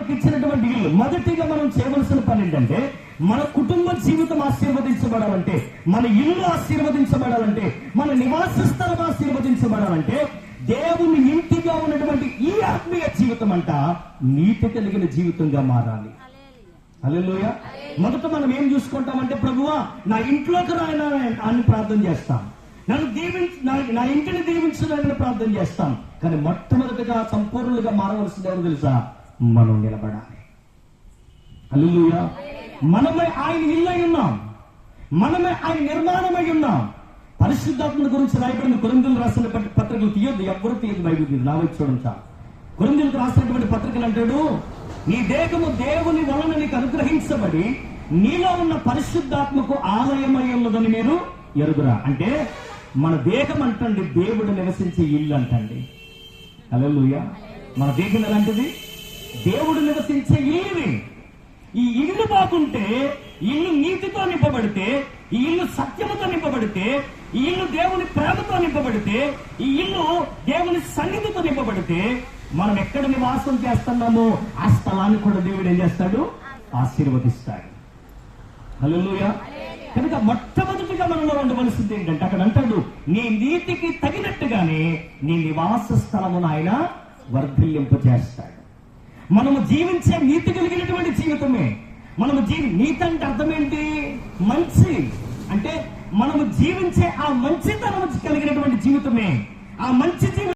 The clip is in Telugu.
మనకి ఇచ్చినటువంటి ఇల్లు. మొదటిగా మనం చేయవలసిన పని ఏంటంటే, మన కుటుంబ జీవితం ఆశీర్వదించబడాలంటే, మన ఇల్లు ఆశీర్వదించబడాలంటే, మన నివాస స్థలం ఆశీర్వదించబడాలంటే, దేవుని ఇంటిగా ఉన్నటువంటి ఈ ఆత్మీయ జీవితం అంట నీతి కలిగిన జీవితంగా మారాలి. హల్లెలూయా. మొదట మనం ఏం చూసుకుంటామంటే, ప్రభువా నా ఇంట్లోకి రాయన అని ప్రార్థన చేస్తాం, నన్ను నా ఇంటిని దీవించడానికి ప్రార్థన చేస్తాం. కానీ మొట్టమొదటిగా సంపూర్ణంగా మారవలసింది ఎవరు తెలుసా? మనం నిలబడాలి. హల్లెలూయా. మనమే ఆయన ఇల్లై ఉన్నాం, మనమే ఆయన నిర్మాణమై ఉన్నాం. పరిశుద్ధాత్మ గురించి రాయబడిన కొరింథీయులకు రాసిన పత్రికలు తీయొద్దు, ఎవ్వరూ తీయదు. బైబిల్ తీయదు, నా వచ్చి చూడండి చాలు. కొరింథీయులకు రాసినటువంటి పత్రికలు అంటాడు, నీ దేహము దేవుని వలన నీకు అనుగ్రహించబడి నీలో ఉన్న పరిశుద్ధాత్మకు ఆలయమై ఉన్నదని మీరు ఎరుగురా. అంటే మన దేహం అంటండి దేవుడు నివసించే ఇల్లు అంటండి. హల్లెలూయా. మన దేహం ఎలాంటిది? దేవుడు నివసించే ఇల్లుని. ఈ ఇల్లు బాగుంటే, ఇల్లు నీతితో నింపబడితే, ఈ ఇల్లు సత్యముతో నింపబడితే, ఈ ఇల్లు దేవుని ప్రేమతో నింపబడితే, ఈ ఇల్లు దేవుని సన్నిధితో నింపబడితే, మనం ఎక్కడ నివాసం చేస్తున్నామో ఆ స్థలాన్ని కూడా దేవుడు ఏం చేస్తాడు? ఆశీర్వదిస్తాడు. హల్లెలూయా. కనుక మొట్టమొదటిగా మనలో ఉండవలసింది ఏంటంటే, అక్కడ అంటాడు, నీ నీతికి తగినట్టుగానే నీ నివాస స్థలమును ఆయన వర్ధిల్లింప చేస్తాడు. మనము జీవించే నీతి కలిగినటువంటి జీవితమే. మనము నీతి అంటే అర్థం ఏంటి? మంచి అంటే మనము జీవించే ఆ మంచితనం కలిగినటువంటి జీవితమే. ఆ మంచి జీవితం